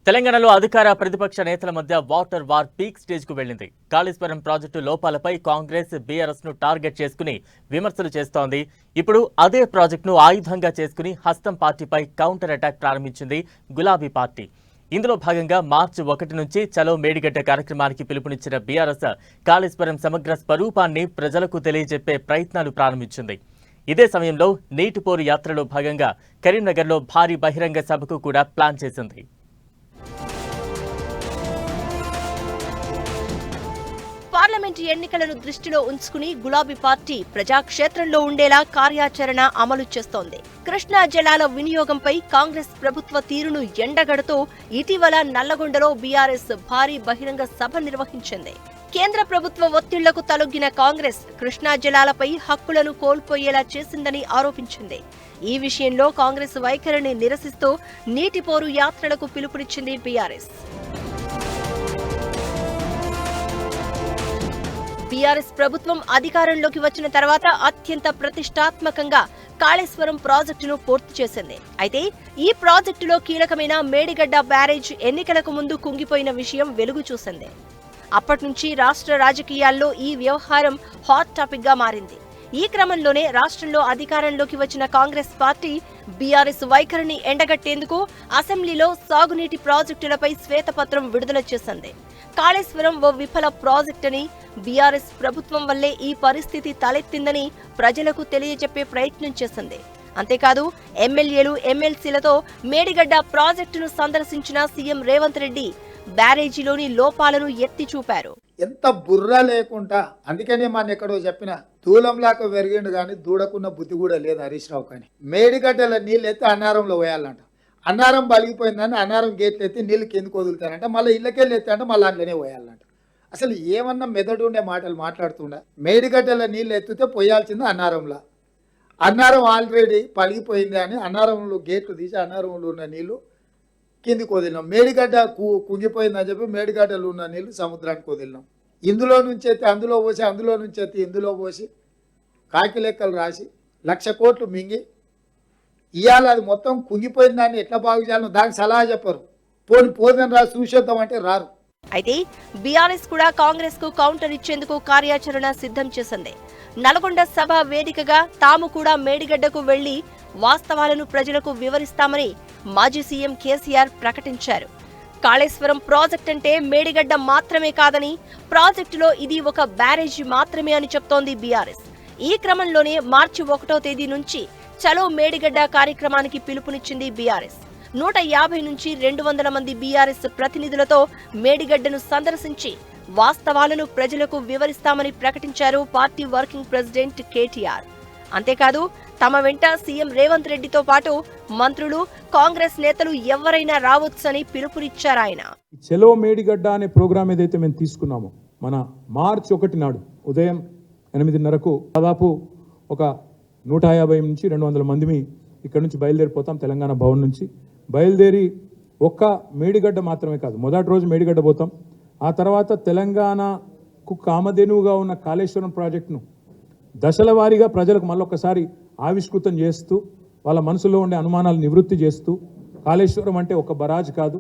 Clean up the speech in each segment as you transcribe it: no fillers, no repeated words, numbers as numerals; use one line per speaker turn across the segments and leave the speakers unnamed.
తెలంగాణలో అధికార ప్రతిపక్ష నేతల మధ్య వాటర్ వార్ పీక్ స్టేజ్ కు వెళ్లింది. కాళేశ్వరం ప్రాజెక్టు లోపాలపై కాంగ్రెస్ బీఆర్ఎస్ ను టార్గెట్ చేసుకుని విమర్శలు చేస్తోంది. ఇప్పుడు అదే ప్రాజెక్టును ఆయుధంగా చేసుకుని హస్తం పార్టీపై కౌంటర్ అటాక్ ప్రారంభించింది గులాబీ పార్టీ. ఇందులో భాగంగా మార్చి 1 నుంచి చలో మేడిగడ్డ కార్యక్రమానికి పిలుపునిచ్చిన బీఆర్ఎస్ కాళేశ్వరం సమగ్ర స్వరూపాన్ని ప్రజలకు తెలియజెప్పే ప్రయత్నాలు ప్రారంభించింది. ఇదే సమయంలో నీటిపోరు యాత్రలో భాగంగా కరీంనగర్లో భారీ బహిరంగ సభకు కూడా ప్లాన్ చేసింది.
పార్లమెంటు ఎన్నికలను దృష్టిలో ఉంచుకుని గులాబీ పార్టీ ప్రజాక్షేత్రంలో ఉండేలా కార్యాచరణ అమలు చేస్తోంది. కృష్ణా జలాల వినియోగంపై కాంగ్రెస్ ప్రభుత్వ తీరును ఎండగడుతూ ఇటీవల నల్లగొండలో బీఆర్ఎస్ భారీ బహిరంగ సభ నిర్వహించింది. కేంద్ర ప్రభుత్వ ఒత్తిళ్లకు తలొగ్గిన కాంగ్రెస్ కృష్ణా జలాలపై హక్కులను కోల్పోయేలా చేసిందని ఆరోపించింది. ఈ విషయంలో కాంగ్రెస్ వైఖరిని నిరసిస్తూ నీటిపోరు యాత్రలకు పిలుపునిచ్చింది బీఆర్ఎస్. బీఆర్ఎస్ ప్రభుత్వం అధికారంలోకి వచ్చిన తర్వాత అత్యంత ప్రతిష్టాత్మకంగా కాళేశ్వరం ప్రాజెక్టును పూర్తి చేసింది. అయితే ఈ ప్రాజెక్టులో కీలకమైన మేడిగడ్డ బ్యారేజ్ ఎన్నికలకు ముందు కుంగిపోయిన విషయం వెలుగు చూసింది. అప్పటి నుంచి రాష్ట్ర రాజకీయాల్లో ఈ వ్యవహారం హాట్ టాపిక్ గా మారింది. ఈ క్రమంలోనే రాష్ట్రంలో అధికారంలోకి వచ్చిన కాంగ్రెస్ పార్టీ బీఆర్ఎస్ వైఖరిని ఎండగట్టేందుకు అసెంబ్లీలో సాగునీటి ప్రాజెక్టులపై శ్వేతపత్రం విడుదల చేసింది. కాళేశ్వరం ఓ విఫల ప్రాజెక్టని, బీఆర్ఎస్ ప్రభుత్వం వల్లే ఈ పరిస్థితి తలెత్తిందని ప్రజలకు తెలియజెప్పే ప్రయత్నం చేసింది. అంతేకాదు ఎమ్మెల్యేలు, ఎమ్మెల్సీలతో మేడిగడ్డ ప్రాజెక్టును సందర్శించిన సీఎం రేవంత్ రెడ్డి బ్యారేజీలోని లోపాలను ఎత్తి చూపారు.
ఎంత బుర్ర లేకుండా, అందుకనే మన ఎక్కడో చెప్పిన దూలంలాగా పెరిగిండు కానీ దూడకున్న బుద్ధి కూడా లేదు హరీష్ రావు. కానీ మేడిగడ్డల నీళ్ళు ఎత్తి అన్నారంలో పోయాలంట. అన్నారం బలిగిపోయిందని అన్నారం గేట్లు ఎత్తి నీళ్ళు కిందకు వదులుతారంట. మళ్ళీ ఇళ్ళకెళ్ళి ఎత్తి అంటే మళ్ళీ అందులోనే పోయాలంట. అసలు ఏమన్నా మెదడు ఉండే మాటలు మాట్లాడుతుండ. మేడిగడ్డల నీళ్ళు ఎత్తితే పోయాల్సింది అన్నారంలో. అన్నారం ఆల్రెడీ పలిగిపోయింది అని అన్నారంలో గేట్లు తీసి అన్నారంలో ఉన్న నీళ్ళు కిందికి వదిలినాం. మేడిగడ్డ కుంగిపోయిందని చెప్పి మేడిగడ్డలు ఉన్న నీళ్ళు సముద్రానికి వదిలినాం. ఇందులో నుంచి ఎత్తి అందులో పోసి, అందులో నుంచి ఎత్తి ఇందులో పోసి కాకి లెక్కలు రాసి 1,00,000 కోట్లు మింగి ఇవాళ అది మొత్తం కుంగిపోయిన దాన్ని ఎట్లా బాగు చేయాలో దానికి సలహా చెప్పరు. పోదని రా చూసేద్దాం అంటే రారు.
అయితే బీఆర్ఎస్ కూడా కాంగ్రెస్ కు కౌంటర్ ఇచ్చేందుకు కార్యాచరణ సిద్ధం చేసింది. నల్గొండ సభ వేదికగా తాము కూడా మేడిగడ్డకు వెళ్లి వాస్తవాలను ప్రజలకు వివరిస్తామని మాజీ సీఎం కేసీఆర్ ప్రకటించారు. కాళేశ్వరం ప్రాజెక్ట్ అంటే మేడిగడ్డ మాత్రమే కాదని, ప్రాజెక్టులో ఇది ఒక బ్యారేజీ మాత్రమే అని చెప్తోంది బీఆర్ఎస్. ఈ క్రమంలోనే మార్చి 1వ తేదీ నుంచి చలో మేడిగడ్డ కార్యక్రమానికి పిలుపునిచ్చింది బీఆర్ఎస్. 150 నుంచి 200 మంది బీఆర్ఎస్ ప్రతినిధులతో మేడిగడ్డను సందర్శించి వాస్తవాలను ప్రజలకు వివరిస్తామని ప్రకటించారు పార్టీ వర్కింగ్ ప్రెసిడెంట్ కేటీఆర్. అంతేకాదు తమ వెంట సీఎం రేవంత్ రెడ్డితో పాటు మంత్రులు, కాంగ్రెస్ నేతలు ఎవరైనా రావచ్చని పిలుపునిచ్చారాయన.
చలో మేడిగడ్డ అనే ప్రోగ్రాం ఏదైతే మేము తీసుకున్నామో, మన మార్చి 1 నాడు ఉదయం 8:30కు దాదాపు ఒక 150 నుంచి 200 మంది ఇక్కడ నుంచి బయలుదేరిపోతాం. తెలంగాణ భవన్ నుంచి బయలుదేరి ఒక్క మేడిగడ్డ మాత్రమే కాదు, మొదటి రోజు మేడిగడ్డ పోతాం. ఆ తర్వాత తెలంగాణకు కామధేనువుగా ఉన్న కాళేశ్వరం ప్రాజెక్టును దశల వారీగా ప్రజలకు మళ్ళొక్కసారి ఆవిష్కృతం చేస్తూ, వాళ్ళ మనసులో ఉండే అనుమానాలు నివృత్తి చేస్తూ, కాళేశ్వరం అంటే ఒక బరాజ్ కాదు,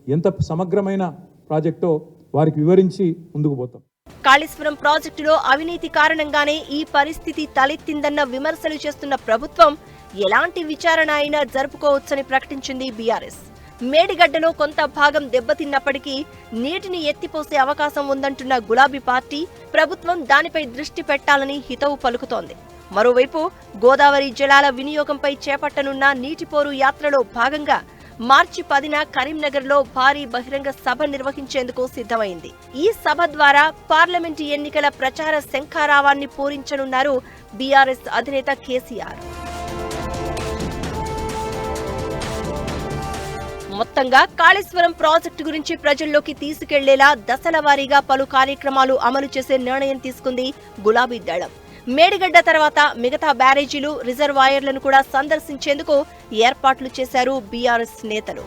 ఎంత సమగ్రమైన ప్రాజెక్టో వారికి వివరించి ముందుకు పోతాం.
కాళేశ్వరం ప్రాజెక్టులో అవినీతి కారణంగానే ఈ పరిస్థితి తలెత్తిందన్న విమర్శలు చేస్తున్న ప్రభుత్వం ఎలాంటి విచారణ అయినా జరుపుకోవచ్చని ప్రకటించింది బీఆర్ఎస్. మేడిగడ్డలో కొంత భాగం దెబ్బతిన్నప్పటికీ నీటిని ఎత్తిపోసే అవకాశం ఉందంటున్న గులాబీ పార్టీ ప్రభుత్వం దానిపై దృష్టి పెట్టాలని హితవు పలుకుతోంది. మరోవైపు గోదావరి జలాల వినియోగంపై చేపట్టనున్న నీటిపోరు యాత్రలో భాగంగా మార్చి 10న కరీంనగర్లో భారీ బహిరంగ సభ నిర్వహించేందుకు సిద్ధమైంది. ఈ సభ ద్వారా పార్లమెంటు ఎన్నికల ప్రచార శంఖారావాన్ని పూరించనున్నారు బీఆర్ఎస్ అధినేత కేసీఆర్. మొత్తంగా కాళేశ్వరం ప్రాజెక్టు గురించి ప్రజల్లోకి తీసుకెళ్లేలా దశల వారీగా పలు కార్యక్రమాలు అమలు చేసే నిర్ణయం తీసుకుంది గులాబీ దళం. మేడిగడ్డ తర్వాత మిగతా బ్యారేజీలు, రిజర్వాయర్లను కూడా సందర్శించేందుకు ఏర్పాట్లు చేశారు బీఆర్ఎస్ నేతలు.